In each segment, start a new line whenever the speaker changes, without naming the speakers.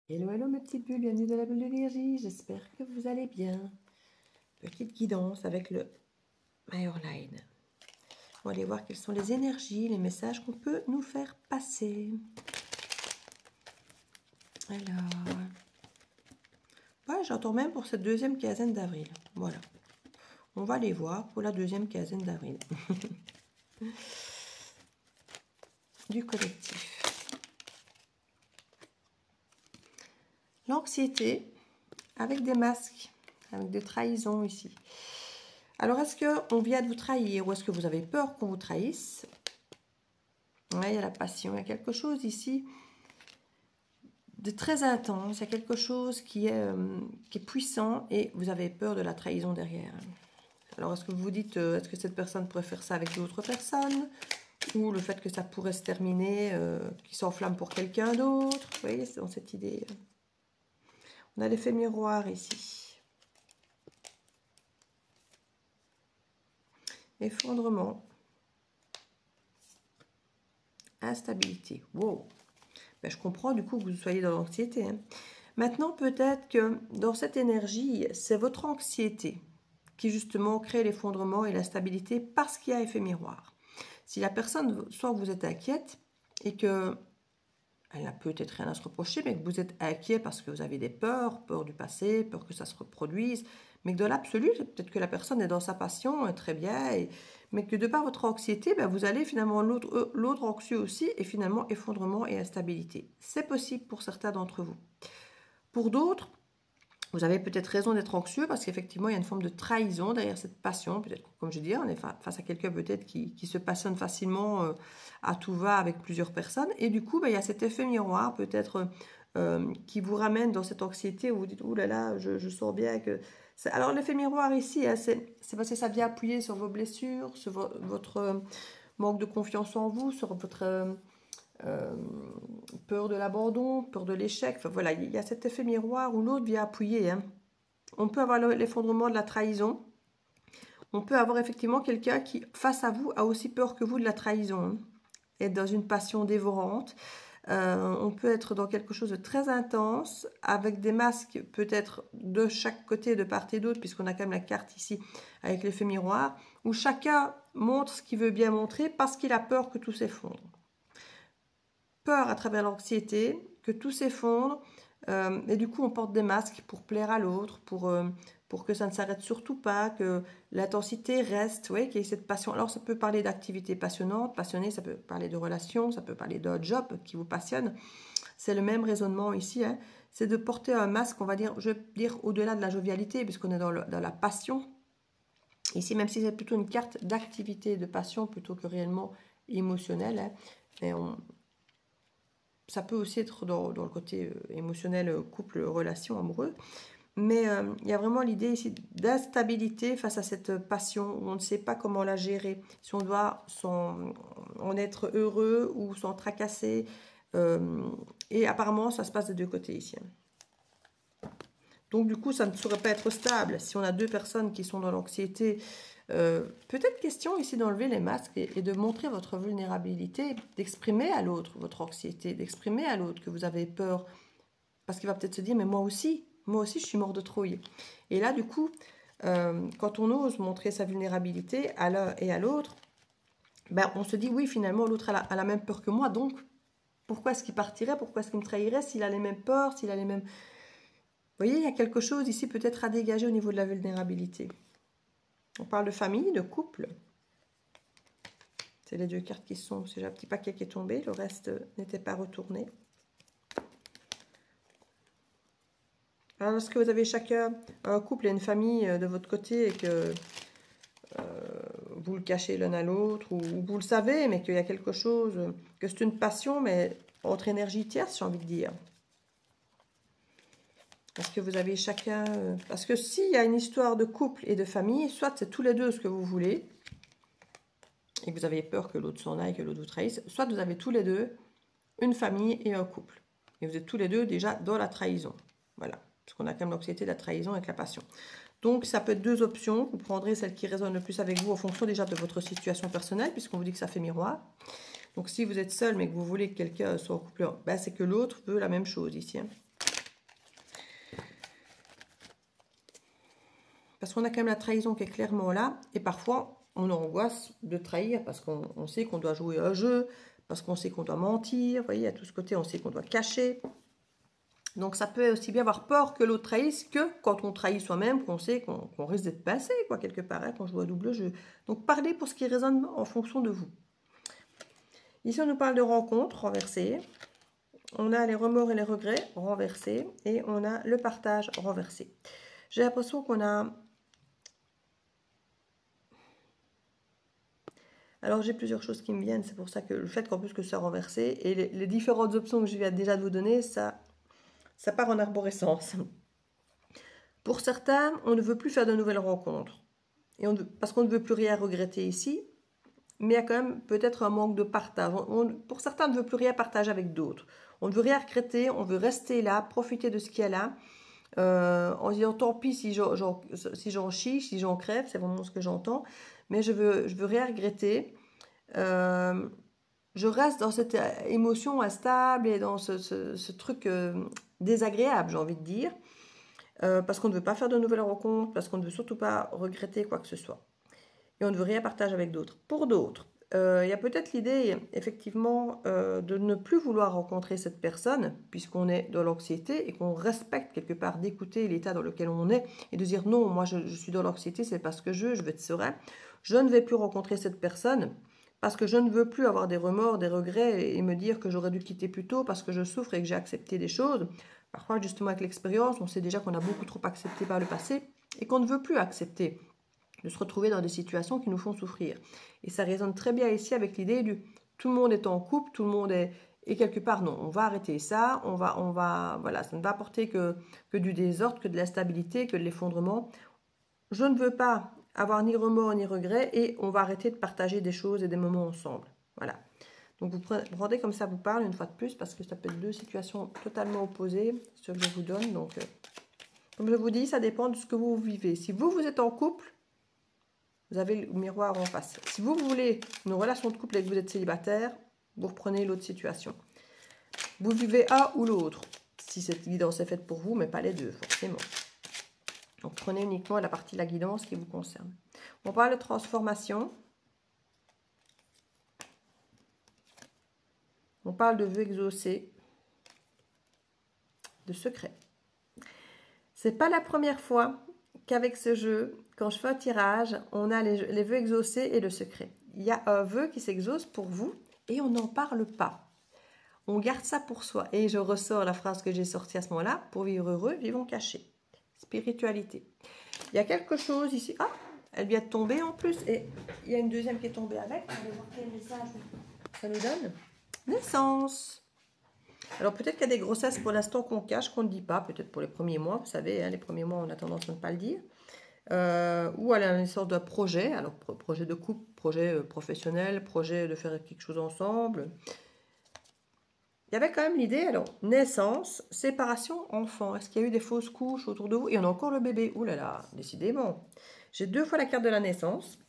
Hello, hello mes petites bulles, bienvenue dans la bulle de Virgie, j'espère que vous allez bien. Petite guidance avec le Myoline. On va aller voir quelles sont les énergies, les messages qu'on peut nous faire passer. Alors, ouais, j'entends même pour cette deuxième quinzaine d'avril. Voilà, on va les voir pour la deuxième quinzaine d'avril. Du collectif. L'anxiété avec des masques, avec des trahisons ici. Alors, est-ce qu'on vient de vous trahir ou est-ce que vous avez peur qu'on vous trahisse? Ouais, il y a la passion, il y a quelque chose ici de très intense, il y a quelque chose qui est puissant et vous avez peur de la trahison derrière. Alors, est-ce que vous vous dites, est-ce que cette personne pourrait faire ça avec d'autres personnes? Ou le fait que ça pourrait se terminer, qu'il s'enflamme pour quelqu'un d'autre? Vous voyez, c'est dans cette idée. On a l'effet miroir ici. Effondrement. Instabilité. Wow. Ben, je comprends du coup que vous soyez dans l'anxiété. Hein. Maintenant, peut-être que dans cette énergie, c'est votre anxiété qui justement crée l'effondrement et l'instabilité parce qu'il y a effet miroir. Si la personne, soit vous êtes inquiète et que elle n'a peut-être rien à se reprocher, mais que vous êtes inquiet parce que vous avez des peurs, peur du passé, peur que ça se reproduise, mais que dans l'absolu, peut-être que la personne est dans sa passion, très bien, mais que de par votre anxiété, ben, vous allez finalement l'autre anxieux aussi, et finalement effondrement et instabilité. C'est possible pour certains d'entre vous. Pour d'autres, vous avez peut-être raison d'être anxieux parce qu'effectivement, il y a une forme de trahison derrière cette passion. Peut-être, comme je dis, on est face à quelqu'un peut-être qui se passionne facilement à tout va avec plusieurs personnes. Et du coup, ben, il y a cet effet miroir peut-être qui vous ramène dans cette anxiété où vous dites, ouh là là, je sens bien que... Alors, l'effet miroir ici, hein, c'est parce que ça vient appuyer sur vos blessures, sur votre manque de confiance en vous, sur votre... peur de l'abandon, peur de l'échec. Enfin, voilà, il y a cet effet miroir où l'autre vient appuyer. Hein. On peut avoir l'effondrement de la trahison. On peut avoir effectivement quelqu'un qui, face à vous, a aussi peur que vous de la trahison. Hein. Être dans une passion dévorante. On peut être dans quelque chose de très intense, avec des masques peut-être de chaque côté, de part et d'autre, puisqu'on a quand même la carte ici avec l'effet miroir, où chacun montre ce qu'il veut bien montrer parce qu'il a peur que tout s'effondre. Peur à travers l'anxiété, que tout s'effondre, et du coup on porte des masques pour plaire à l'autre, pour que ça ne s'arrête surtout pas, que l'intensité reste, oui, qu'il y ait cette passion. Alors ça peut parler d'activités passionnantes, passionnées, ça peut parler de relations, ça peut parler d'un job qui vous passionne. C'est le même raisonnement ici, hein. C'est de porter un masque, on va dire, je vais dire au-delà de la jovialité, puisqu'on est dans la passion. Ici, même si c'est plutôt une carte d'activité, de passion, plutôt que réellement émotionnelle, hein, mais ça peut aussi être dans le côté émotionnel, couple, relation, amoureux. Mais il y a vraiment l'idée ici d'instabilité face à cette passion où on ne sait pas comment la gérer. Si on doit en être heureux ou s'en tracasser. Et apparemment, ça se passe des deux côtés ici. Donc du coup, ça ne saurait pas être stable. Si on a deux personnes qui sont dans l'anxiété, peut-être question ici d'enlever les masques et de montrer votre vulnérabilité, d'exprimer à l'autre votre anxiété, d'exprimer à l'autre que vous avez peur. Parce qu'il va peut-être se dire, mais moi aussi, je suis mort de trouille. Et là, du coup, quand on ose montrer sa vulnérabilité à l'un et à l'autre, ben, on se dit, oui, finalement, l'autre a la même peur que moi, donc pourquoi est-ce qu'il partirait, pourquoi est-ce qu'il me trahirait s'il a les mêmes peurs, s'il a les mêmes... Vous voyez, il y a quelque chose ici peut-être à dégager au niveau de la vulnérabilité. On parle de famille, de couple. C'est les deux cartes qui sont... C'est un petit paquet qui est tombé, le reste n'était pas retourné. Alors, lorsque vous avez chacun un couple et une famille de votre côté et que vous le cachez l'un à l'autre, ou vous le savez, mais qu'il y a quelque chose, que c'est une passion, mais entre énergie tierce, j'ai envie de dire. Parce que vous avez chacun... Parce que s'il y a une histoire de couple et de famille, soit c'est tous les deux ce que vous voulez, et que vous avez peur que l'autre s'en aille, que l'autre vous trahisse, soit vous avez tous les deux une famille et un couple. Et vous êtes tous les deux déjà dans la trahison. Voilà. Parce qu'on a quand même l'anxiété de la trahison avec la passion. Donc, ça peut être deux options. Vous prendrez celle qui résonne le plus avec vous en fonction déjà de votre situation personnelle, puisqu'on vous dit que ça fait miroir. Donc, si vous êtes seul, mais que vous voulez que quelqu'un soit en couple, ben, c'est que l'autre veut la même chose ici. Hein. Parce qu'on a quand même la trahison qui est clairement là. Et parfois, on angoisse de trahir parce qu'on sait qu'on doit jouer un jeu, parce qu'on sait qu'on doit mentir. Vous voyez, à tout ce côté, on sait qu'on doit cacher. Donc, ça peut aussi bien avoir peur que l'autre trahisse que quand on trahit soi-même, qu'on sait qu'on risque d'être passé, quoi, quelque part, hein, quand je joue à double jeu. Donc, parlez pour ce qui résonne en fonction de vous. Ici, on nous parle de rencontres renversées. On a les remords et les regrets renversés. Et on a le partage renversé. J'ai l'impression qu'on a... Alors, j'ai plusieurs choses qui me viennent. C'est pour ça que le fait qu'en plus que ça renversé et les différentes options que je viens déjà de vous donner, ça part en arborescence. Pour certains, on ne veut plus faire de nouvelles rencontres. Parce qu'on ne veut plus rien regretter ici. Mais il y a quand même peut-être un manque de partage. Pour certains, on ne veut plus rien partager avec d'autres. On ne veut rien regretter, on veut rester là, profiter de ce qu'il y a là. En disant tant pis si j'en chie, si j'en crève, c'est vraiment ce que j'entends. Mais je veux rien regretter. Je reste dans cette émotion instable et dans ce truc désagréable, j'ai envie de dire. Parce qu'on ne veut pas faire de nouvelles rencontres, parce qu'on ne veut surtout pas regretter quoi que ce soit. Et on ne veut rien partager avec d'autres. Pour d'autres, il y a peut-être l'idée, effectivement, de ne plus vouloir rencontrer cette personne, puisqu'on est dans l'anxiété et qu'on respecte quelque part d'écouter l'état dans lequel on est et de dire non, moi je suis dans l'anxiété, c'est parce que je veux être serein. Je ne vais plus rencontrer cette personne parce que je ne veux plus avoir des remords, des regrets et me dire que j'aurais dû quitter plus tôt parce que je souffre et que j'ai accepté des choses. Parfois, justement, avec l'expérience, on sait déjà qu'on a beaucoup trop accepté par le passé et qu'on ne veut plus accepter de se retrouver dans des situations qui nous font souffrir. Et ça résonne très bien ici avec l'idée du tout le monde est en couple, tout le monde est... Et quelque part, non, on va arrêter ça, voilà, ça ne va apporter que du désordre, que de l'instabilité, que de l'effondrement. Je ne veux pas avoir ni remords ni regrets et on va arrêter de partager des choses et des moments ensemble. Voilà. Donc vous prenez comme ça vous parle une fois de plus parce que ça peut être deux situations totalement opposées, ce que je vous donne. Donc, comme je vous dis, ça dépend de ce que vous vivez. Si vous êtes en couple, vous avez le miroir en face. Si vous voulez une relation de couple et que vous êtes célibataire, vous reprenez l'autre situation. Vous vivez un ou l'autre, si cette guidance est faite pour vous, mais pas les deux, forcément. Donc prenez uniquement la partie de la guidance qui vous concerne. On parle de transformation. On parle de vœux exaucés, de secrets. C'est pas la première fois qu'avec ce jeu, quand je fais un tirage, on a les vœux exaucés et le secret. Il y a un vœu qui s'exauce pour vous et on n'en parle pas. On garde ça pour soi. Et je ressors la phrase que j'ai sortie à ce moment-là. Pour vivre heureux, vivons cachés. Spiritualité. Il y a quelque chose ici. Ah, elle vient de tomber en plus. Et il y a une deuxième qui est tombée avec. On va voir quel message ça nous donne. Naissance. Alors peut-être qu'il y a des grossesses pour l'instant qu'on cache, qu'on ne dit pas. Peut-être pour les premiers mois. Vous savez, hein, les premiers mois, on a tendance à ne pas le dire. Ou à la naissance d'un projet. Alors projet de couple, projet professionnel, projet de faire quelque chose ensemble. Il y avait quand même l'idée, alors, naissance, séparation, enfant. Est-ce qu'il y a eu des fausses couches autour de vous? Et on a encore le bébé. Ouh là là, décidément. J'ai deux fois la carte de la naissance.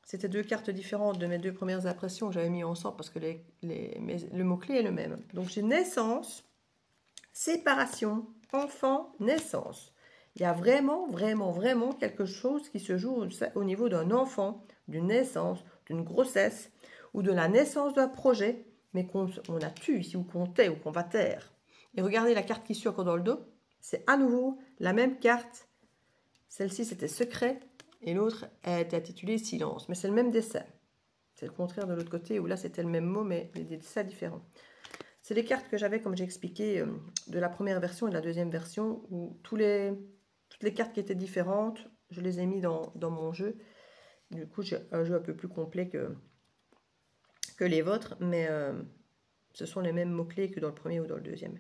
C'était deux cartes différentes de mes deux premières impressions que j'avais mis ensemble parce que le mot-clé est le même. Donc j'ai naissance, séparation, enfant, naissance. Il y a vraiment, vraiment, vraiment quelque chose qui se joue au niveau d'un enfant, d'une naissance, d'une grossesse ou de la naissance d'un projet, mais qu'on a tué ici, ou qu'on tait, ou qu'on va taire. Et regardez la carte qui suit encore dans le dos. C'est à nouveau la même carte. Celle-ci, c'était secret. Et l'autre était intitulée silence. Mais c'est le même dessin. C'est le contraire de l'autre côté, où là, c'était le même mot, mais des dessins différents. C'est les cartes que j'avais, comme j'ai expliqué, de la première version et de la deuxième version, où toutes les cartes qui étaient différentes, je les ai mis dans mon jeu. Du coup, j'ai un jeu un peu plus complet que les vôtres, mais ce sont les mêmes mots-clés que dans le premier ou dans le deuxième.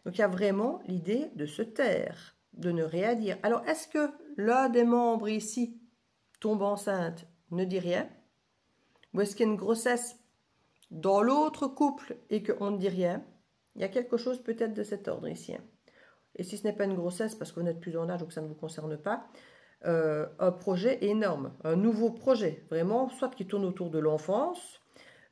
Donc, il y a vraiment l'idée de se taire, de ne rien dire. Alors, est-ce que l'un des membres ici tombe enceinte, ne dit rien? Ou est-ce qu'il y a une grossesse dans l'autre couple et qu'on ne dit rien? Il y a quelque chose peut-être de cet ordre ici. Et si ce n'est pas une grossesse, parce que vous n'êtes plus en âge ou que ça ne vous concerne pas, un projet énorme, un nouveau projet, vraiment, soit qui tourne autour de l'enfance,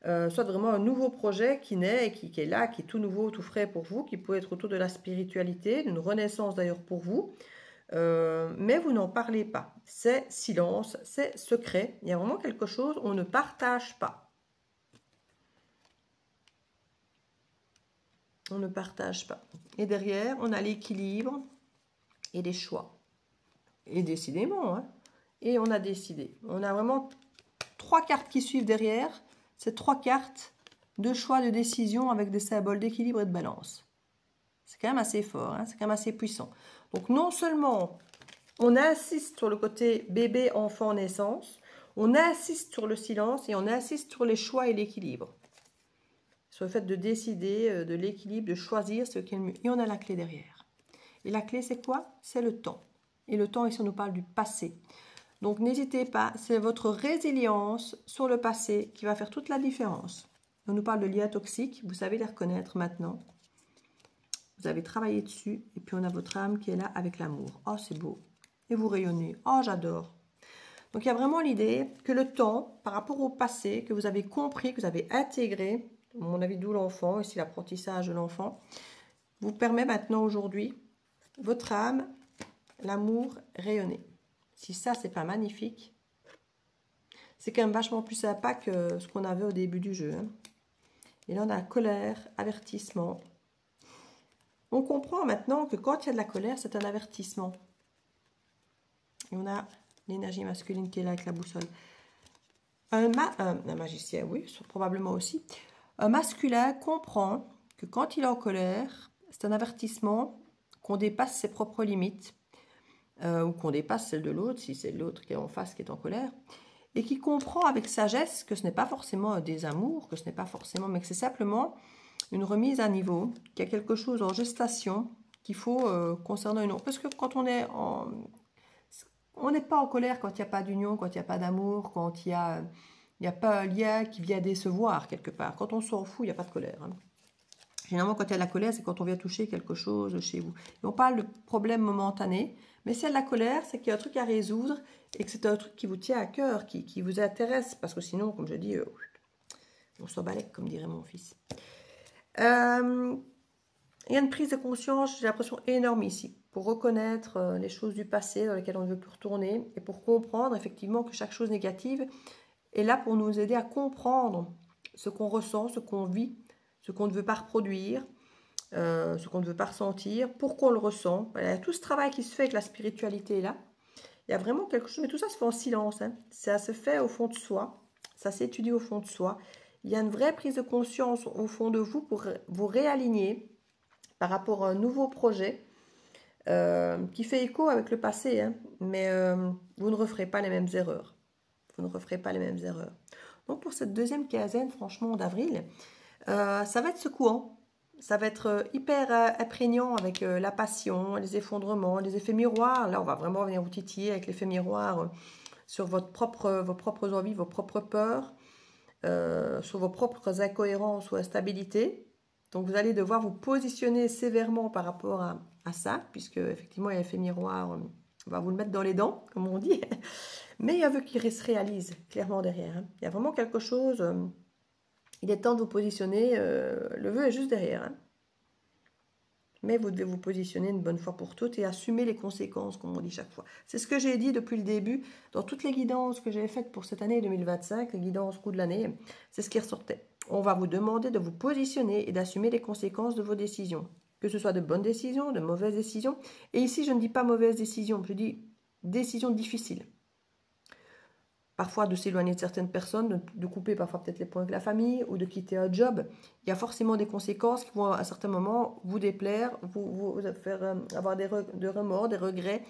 soit vraiment un nouveau projet qui naît et qui est là, qui est tout nouveau, tout frais pour vous, qui peut être autour de la spiritualité, d'une renaissance d'ailleurs pour vous, mais vous n'en parlez pas. C'est silence, c'est secret. Il y a vraiment quelque chose, on ne partage pas. On ne partage pas. Et derrière, on a l'équilibre et les choix. Et décidément, hein. Et on a décidé. On a vraiment 3 cartes qui suivent derrière. C'est 3 cartes de choix, de décision avec des symboles d'équilibre et de balance. C'est quand même assez fort, hein, c'est quand même assez puissant. Donc non seulement on insiste sur le côté bébé, enfant, naissance, on insiste sur le silence et on insiste sur les choix et l'équilibre. Sur le fait de décider, de l'équilibre, de choisir ce qui est le mieux. Et on a la clé derrière. Et la clé, c'est quoi? C'est le temps. Et le temps, ici, on nous parle du passé. Donc n'hésitez pas, c'est votre résilience sur le passé qui va faire toute la différence. On nous parle de liens toxiques, vous savez les reconnaître maintenant. Vous avez travaillé dessus, et puis on a votre âme qui est là avec l'amour. Oh, c'est beau. Et vous rayonnez. Oh, j'adore. Donc, il y a vraiment l'idée que le temps, par rapport au passé, que vous avez compris, que vous avez intégré, à mon avis, d'où l'enfant, ici l'apprentissage de l'enfant, vous permet maintenant, aujourd'hui, votre âme, l'amour, rayonner. Si ça, c'est pas magnifique, c'est quand même vachement plus sympa que ce qu'on avait au début du jeu. Hein. Et là, on a colère, avertissement. On comprend maintenant que quand il y a de la colère, c'est un avertissement. Et on a l'énergie masculine qui est là avec la boussole. Un magicien, oui, probablement aussi. Un masculin comprend que quand il est en colère, c'est un avertissement qu'on dépasse ses propres limites, ou qu'on dépasse celle de l'autre, si c'est l'autre qui est en face qui est en colère, et qui comprend avec sagesse que ce n'est pas forcément un désamour, que ce n'est pas forcément, mais que c'est simplement une remise à niveau, qu'il y a quelque chose en gestation qu'il faut concernant une autre. Parce que quand on est en... On n'est pas en colère quand il n'y a pas d'union, quand il n'y a pas d'amour, quand il n'y a pas un lien qui vient décevoir quelque part. Quand on s'en fout, il n'y a pas de colère. Hein. Généralement, quand il y a de la colère, c'est quand on vient toucher quelque chose chez vous. Et on parle de problème momentané, mais s'il y a de la colère, c'est qu'il y a un truc à résoudre et que c'est un truc qui vous tient à cœur, qui vous intéresse, parce que sinon, comme je dis, on s'en balèque, comme dirait mon fils. Il y a une prise de conscience, j'ai l'impression, énorme ici, pour reconnaître les choses du passé dans lesquelles on ne veut plus retourner, et pour comprendre effectivement que chaque chose négative est là pour nous aider à comprendre ce qu'on ressent, ce qu'on vit, ce qu'on ne veut pas reproduire, ce qu'on ne veut pas ressentir, pourquoi on le ressent. Voilà, il y a tout ce travail qui se fait avec la spiritualité là. Il y a vraiment quelque chose, mais tout ça se fait en silence. Hein. Ça se fait au fond de soi, ça s'étudie au fond de soi. Il y a une vraie prise de conscience au fond de vous pour vous réaligner par rapport à un nouveau projet qui fait écho avec le passé, hein, mais vous ne referez pas les mêmes erreurs. Vous ne referez pas les mêmes erreurs. Donc pour cette deuxième quinzaine, franchement, d'avril, ça va être secouant. Ça va être hyper imprégnant avec la passion, les effondrements, les effets miroirs. Là, on va vraiment venir vous titiller avec l'effet miroir sur vos propres envies, vos propres peurs, sur vos propres incohérences ou instabilités. Donc, vous allez devoir vous positionner sévèrement par rapport à ça, puisque effectivement, l'effet miroir, on va vous le mettre dans les dents, comme on dit. Mais il y a un vœu qui se réalise clairement derrière. Hein. Il y a vraiment quelque chose... il est temps de vous positionner. Le vœu est juste derrière. Hein. Mais vous devez vous positionner une bonne fois pour toutes et assumer les conséquences, comme on dit chaque fois. C'est ce que j'ai dit depuis le début. Dans toutes les guidances que j'ai faites pour cette année 2025, les guidances coup de l'année, c'est ce qui ressortait. On va vous demander de vous positionner et d'assumer les conséquences de vos décisions. Que ce soit de bonnes décisions, de mauvaises décisions. Et ici, je ne dis pas mauvaises décisions, je dis décisions difficiles. Parfois de s'éloigner de certaines personnes, de couper parfois peut-être les ponts avec la famille ou de quitter un job. Il y a forcément des conséquences qui vont à certains moments vous déplaire, vous faire avoir des remords, des regrets,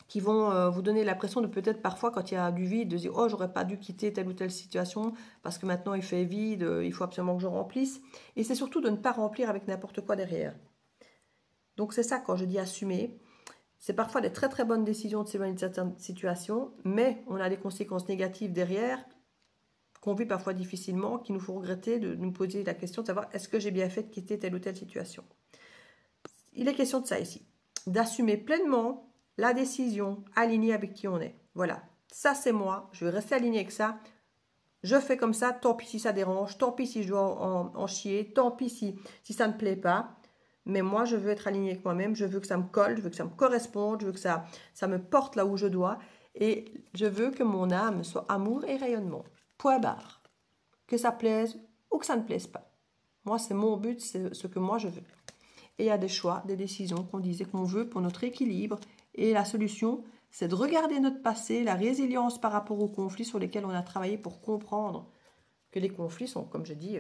qui vont vous donner l'impression de peut-être parfois quand il y a du vide, de dire « Oh, j'aurais pas dû quitter telle ou telle situation parce que maintenant il fait vide, il faut absolument que je remplisse. » Et c'est surtout de ne pas remplir avec n'importe quoi derrière. Donc c'est ça quand je dis assumer. C'est parfois des très très bonnes décisions de s'éloigner de certaines situations, mais on a des conséquences négatives derrière qu'on vit parfois difficilement, qui nous font regretter de nous poser la question de savoir est-ce que j'ai bien fait de quitter telle ou telle situation. Il est question de ça ici, d'assumer pleinement la décision alignée avec qui on est. Voilà, ça c'est moi, je vais rester alignée avec ça, je fais comme ça, tant pis si ça dérange, tant pis si je dois en chier, tant pis si ça ne plaît pas. mais moi, je veux être alignée avec moi-même, je veux que ça me colle, je veux que ça me corresponde, je veux que ça me porte là où je dois, et je veux que mon âme soit amour et rayonnement. Point barre. Que ça plaise ou que ça ne plaise pas. Moi, c'est mon but, c'est ce que moi je veux. Et il y a des choix, des décisions qu'on disait qu'on veut pour notre équilibre, et la solution, c'est de regarder notre passé, la résilience par rapport aux conflits sur lesquels on a travaillé pour comprendre que les conflits sont, comme je dis,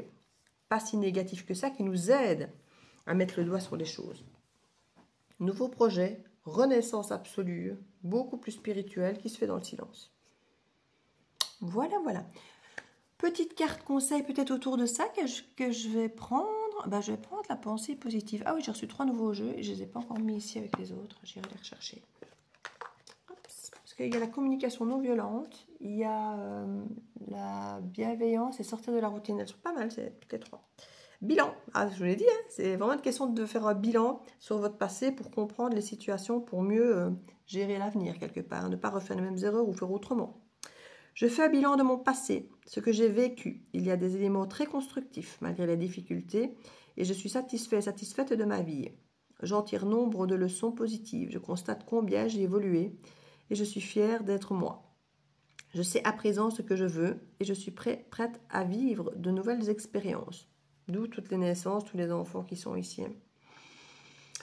pas si négatifs que ça, qui nous aident à mettre le doigt sur les choses. Nouveau projet, renaissance absolue, beaucoup plus spirituelle, qui se fait dans le silence. Voilà, voilà. Petite carte conseil peut-être autour de ça que je vais prendre. Ben, je vais prendre la pensée positive. Ah oui, j'ai reçu 3 nouveaux jeux et je ne les ai pas encore mis ici avec les autres. J'irai les rechercher. Parce qu'il y a la communication non violente, il y a la bienveillance et sortir de la routine. Elles sont pas mal, c'est toutes les 3. Bilan, je vous l'ai dit, hein, c'est vraiment une question de faire un bilan sur votre passé pour comprendre les situations, pour mieux gérer l'avenir quelque part, ne pas refaire les mêmes erreurs ou faire autrement. Je fais un bilan de mon passé, ce que j'ai vécu. Il y a des éléments très constructifs malgré les difficultés et je suis satisfaite de ma vie. J'en tire nombre de leçons positives. Je constate combien j'ai évolué et je suis fière d'être moi. Je sais à présent ce que je veux et je suis prête à vivre de nouvelles expériences. D'où toutes les naissances, tous les enfants qui sont ici.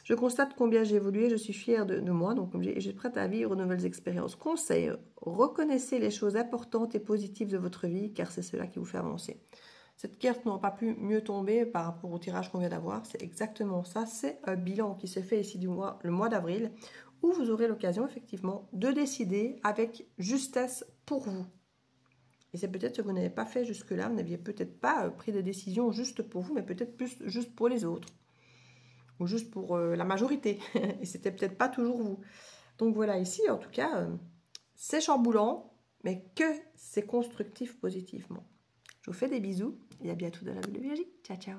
Je constate combien j'ai évolué, je suis fière de moi, donc je suis prête à vivre de nouvelles expériences. Conseil, reconnaissez les choses importantes et positives de votre vie, car c'est cela qui vous fait avancer. Cette carte n'aurait pas pu mieux tomber par rapport au tirage qu'on vient d'avoir, c'est exactement ça, c'est un bilan qui s'est fait ici le mois d'avril, où vous aurez l'occasion effectivement de décider avec justesse pour vous. Et c'est peut-être ce que vous n'avez pas fait jusque-là, vous n'aviez peut-être pas pris des décisions juste pour vous, mais peut-être plus juste pour les autres. Ou juste pour la majorité. Et c'était peut-être pas toujours vous. Donc voilà, ici, en tout cas, c'est chamboulant, mais que c'est constructif positivement. Je vous fais des bisous et à bientôt dans la bulle de Virginie. Ciao, ciao.